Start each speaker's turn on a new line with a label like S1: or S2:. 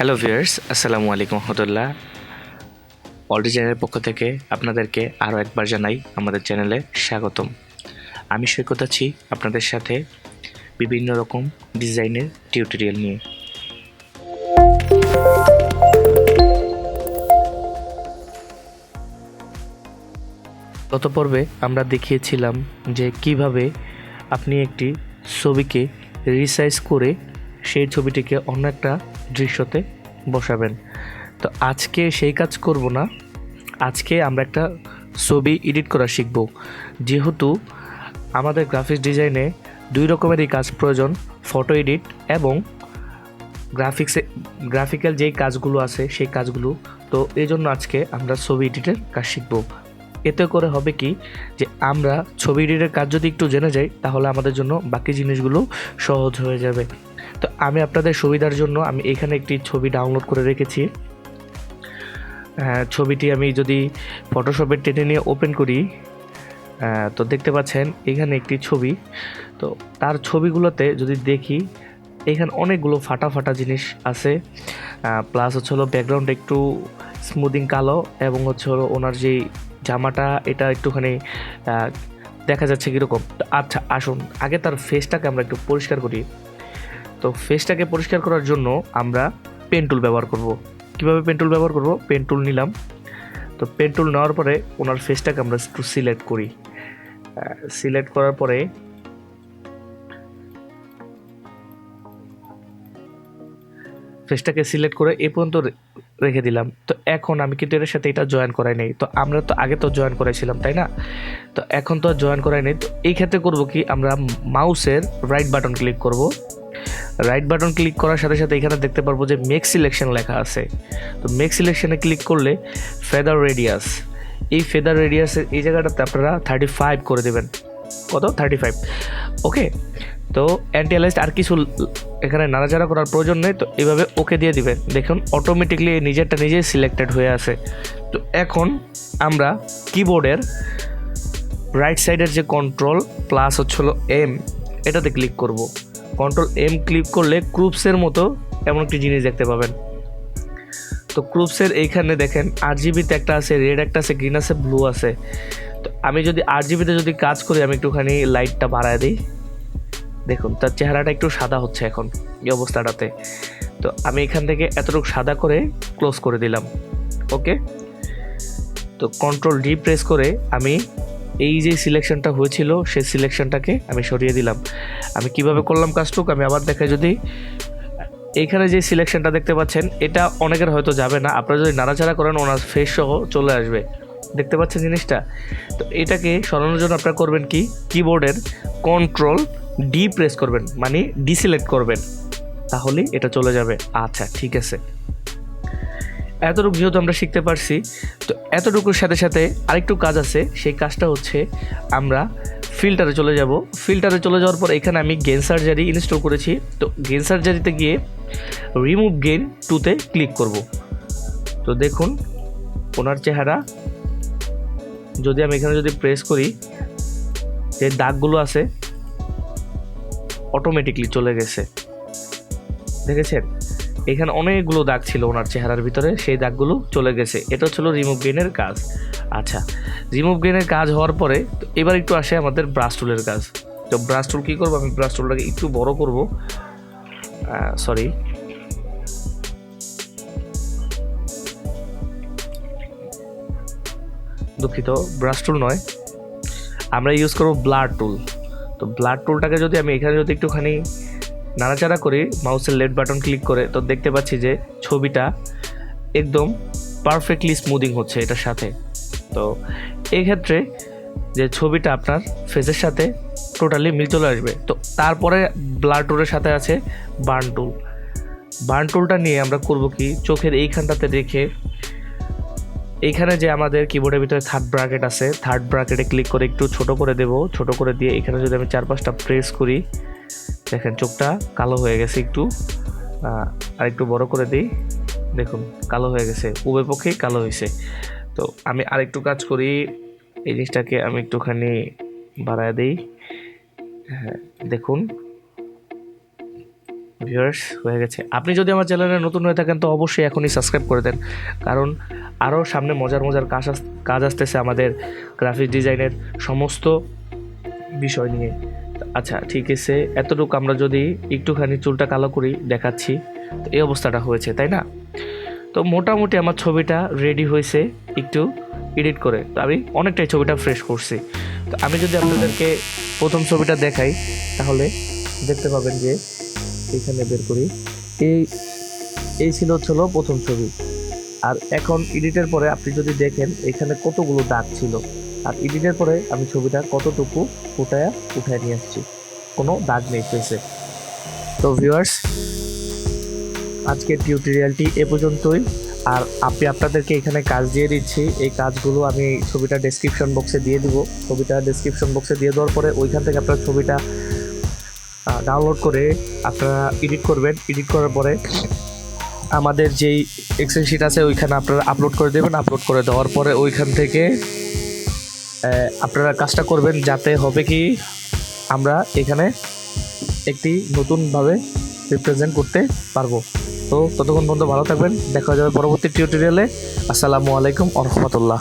S1: Hello viewers, আসসালামু আলাইকুম রহমতুল্লাহ। Already চ্যানেলের পক্ষ থেকে আপনাদেরকে আরও একবার জানাই আমাদের চ্যানেলে স্বাগতম। আমি সৈকত আছি আপনাদের সাথে বিভিন্ন রকম ডিজাইনের টিউটোরিয়াল নিয়ে। গত পর্বে আমরা দেখিয়েছিলাম যে কিভাবে আপনি একটি ছবিকে রিসাইজ করে সেই ছবিটিকে অন্য একটা দৃশ্যতে বসাবেন। তো আজকে সেই কাজ করব না, আজকে আমরা একটা ছবি এডিট করা শিখব। যেহেতু আমাদের গ্রাফিক্স ডিজাইনে দুই রকমেরই কাজ প্রয়োজন, ফটো এডিট এবং গ্রাফিক্যাল যেই কাজগুলো আছে সেই কাজগুলো। তো এই জন্য আজকে আমরা ছবি এডিটের কাজ শিখব। এতে করে হবে কি যে আমরা ছবি এডিটের কাজ যদি একটু জেনে যাই তাহলে আমাদের জন্য বাকি জিনিসগুলো সহজ হয়ে যাবে। তো আমি আপনাদের সুবিধার জন্য আমি এখানে একটি ছবি ডাউনলোড করে রেখেছি। ছবিটি আমি যদি ফটোশপে টেনে নিয়ে ওপেন করি তো দেখতে পাচ্ছেন এখানে একটি ছবি। তো তার ছবিগুলোতে যদি দেখি এখানে অনেকগুলো ফাটা ফাটা জিনিস আছে, প্লাস হচ্ছে হলো ব্যাকগ্রাউন্ড একটু স্মুদিং কালো এবং হচ্ছে হলো ওনার যেই জামাটা এটা একটুখানি দেখা যাচ্ছে কীরকম। আচ্ছা আসুন আগে তার ফেসটাকে আমরা একটু পরিষ্কার করি। তো ফেসটাকে পরিষ্কার করার জন্য আমরা পেন টুল ব্যবহার করব। কীভাবে পেন টুল ব্যবহার করব? পেন টুল নিলাম। তো পেন টুল নেওয়ার পরে ওনার ফেসটাকে আমরা একটু সিলেক্ট করি। সিলেক্ট করার পরে ফেসটাকে সিলেক্ট করে এ পর্যন্ত রেখে দিলাম। তো এখন আমি কিন্তু এর সাথে এটা জয়েন করাই নেই। তো আমরা তো আগে তো জয়েন করাইছিলাম, তাই না? তো এখন তো জয়েন করাই নেই। তো এই ক্ষেত্রে করব কি, আমরা মাউসের রাইট বাটন ক্লিক করব। রাইট বাটন ক্লিক করার সাথে সাথে এখানে দেখতে পারবো যে মেক সিলেকশন লেখা আছে। তো মেক সিলেকশনে ক্লিক করলে ফেদার রেডিয়াস, এই ফেদার রেডিয়াসের এই জায়গাটাতে আপনারা 35 করে দেবেন। কত? 35। ওকে। তো অ্যান্টি অ্যালাইজড আর কিছু এখানে নাড়াচাড়া করার প্রয়োজন নেই। তো এইভাবে ওকে দিয়ে দিবেন। দেখুন অটোমেটিকলি নিজেরটা নিজেই সিলেক্টেড হয়ে আছে। তো এখন আমরা কিবোর্ডের রাইট সাইডের যে কন্ট্রোল প্লাস হচ্ছে হলো এম, এটাতে ক্লিক করব। কন্ট্রোল এম ক্লিক করলে ক্রুপসের মতো এমন একটি জিনিস দেখতে পাবেন। তো ক্রুপসের এইখানে দেখেন RGBতে একটা আছে, রেড একটা আছে, গ্রিন আছে, ব্লু আছে। তো আমি যদি RGBতে যদি কাজ করি, আমি একটুখানি লাইটটা বাড়ায় দিই। দেখুন তার চেহারাটা একটু সাদা হচ্ছে এখন এই অবস্থাটাতে। তো আমি এখান থেকে এতটুকু সাদা করে ক্লোজ করে দিলাম। ওকে। তো কন্ট্রোল ডি প্রেস করে আমি এই যে সিলেকশনটা হয়েছিল সেই সিলেকশনটাকে আমি সরিয়ে দিলাম। আমি কিভাবে করলাম কাজটুকু আমি আবার দেখাই। যদি এইখানে যে সিলেকশনটা দেখতে পাচ্ছেন এটা অনেকের হয়তো যাবে না, আপনারা যদি নাড়াচাড়া করেন ওনার ফেস সহ চলে আসবে। দেখতে পাচ্ছেন জিনিসটা? তো এটাকে সরানোর জন্য আপনারা করবেন কি, কিবোর্ডের কন্ট্রোল ডি প্রেস করবেন, মানে ডিসিলেক্ট করবেন, তাহলে এটা চলে যাবে। আচ্ছা ঠিক আছে, এতটুকু যেহেতু আমরা শিখতে পারছি। তো এতটুকুর সাথে সাথে আরেকটু কাজ আছে, সেই কাজটা হচ্ছে আমরা ফিল্টারে চলে যাব। ফিল্টারে চলে যাওয়ার পর এখানে আমি গেন সার্জারি ইনস্টল করেছি। তো গেন সার্জারিতে গিয়ে রিমুভ গেন টুতে ক্লিক করব। তো দেখুন ওনার চেহারা যদি আমি এখানে যদি প্রেস করি, যে দাগগুলো আছে অটোমেটিকলি চলে গেছে। দেখেছেন এখানে অনেকগুলো দাগ ছিল ওনার চেহারার ভিতরে, সেই দাগগুলো চলে গেছে। এটা হচ্ছিল রিমুভ গেনের কাজ। আচ্ছা, রিমুভ গেনের কাজ হওয়ার পরে তো এবার একটু আসে আমাদের ব্রাশ টুলের কাজ। তো ব্রাশ টুল কী করবো, আমি ব্রাশ টুলটাকে একটু বড় করব। সরি, দুঃখিত, ব্রাশ টুল নয়, আমরা ইউজ করব ব্লার টুল। তো ব্লার টুলটাকে যদি আমি এখানে যদি একটুখানি নাড়াচাড়া করি মাউসের লেফট বাটন ক্লিক করে, তো দেখতে পাচ্ছি যে ছবিটা একদম পারফেক্টলি স্মুদিং হচ্ছে এটার সাথে। তো এই ক্ষেত্রে যে ছবিটা আপনার ফেসের সাথে টোটালি মিল চলে আসবে। তো তারপরে ব্লার টুলের সাথে আছে বার্ন টুল। বার্ন টুলটা নিয়ে আমরা করব কি, চোখের এইখানটাতে রেখে এইখানে যে আমাদের কিবোর্ডের ভিতরে থার্ড ব্র্যাকেট আছে, থার্ড ব্র্যাকেটে ক্লিক করে একটু ছোট করে দেব। ছোট করে দিয়ে এখানে যদি আমি 4-5টা প্রেস করি, দেখেন চোখটা কালো হয়ে গেছে একটু। আর একটু বড় করে দিই, দেখুন কালো হয়ে গেছে, উভয় পক্ষেই কালো হয়েছে। তো আমি আরেকটু কাজ করি, এই জিনিসটাকে আমি একটুখানি বাড়ায় দিই। হ্যাঁ দেখুন ভিউয়ার্স হয়ে গেছে। আপনি যদি আমার চ্যানেলে নতুন হয়ে থাকেন তো অবশ্যই এখনই সাবস্ক্রাইব করে দেন, কারণ আরও সামনে মজার মজার কাজ আসতেছে আমাদের গ্রাফিক্স ডিজাইনের সমস্ত বিষয় নিয়ে। আচ্ছা ঠিক আছে, এতটুকু আমরা যদি একটুখানি চুলটা কালো করি দেখাচ্ছি। তো এই অবস্থাটা হয়েছে, তাই না? তো মোটামুটি আমার ছবিটা রেডি হয়েছে একটু এডিট করে। তো আমি অনেকটাই ছবিটা ফ্রেশ করছি। তো আমি যদি আপনাদেরকে প্রথম ছবিটা দেখাই তাহলে দেখতে পাবেন যে এখানে বের করি, এই এই ছিল প্রথম ছবি। আর এখন এডিটের পরে আপনি যদি দেখেন এখানে কতগুলো দাগ ছিল, আর এডিটের পরে আমি ছবিটা কতটুকু উঠায় নিয়ে আসছি, কোনো দাগ নেই ফেসে। তো ভিউয়ার্স, আজকের টিউটোরিয়ালটি এ পর্যন্তই। আর আমি আপনাদেরকে এখানে কাজ দিয়ে দিচ্ছি, এই কাজগুলো আমি ছবিটা ডেসক্রিপশন বক্সে দিয়ে দিব। ছবিটা ডেসক্রিপশন বক্সে দিয়ে দেওয়ার পরে ওইখান থেকে আপনার ছবিটা ডাউনলোড করে আপনারা এডিট করবেন। এডিট করার পরে আমাদের যেই এক্সেল শিট আছে ওইখানে আপনারা আপলোড করে দেবেন। আপলোড করে দেওয়ার পরে ওইখান থেকে আপনারা কাজটা করবেন, যাতে হবে কি আমরা এখানে একটি নতুনভাবে রিপ্রেজেন্ট করতে পারবো। তো ততক্ষণ পর্যন্ত ভালো থাকবেন, দেখা যাবে পরবর্তী টিউটোরিয়ালে। আসসালামু আলাইকুম ওয়া রাহমাতুল্লাহ।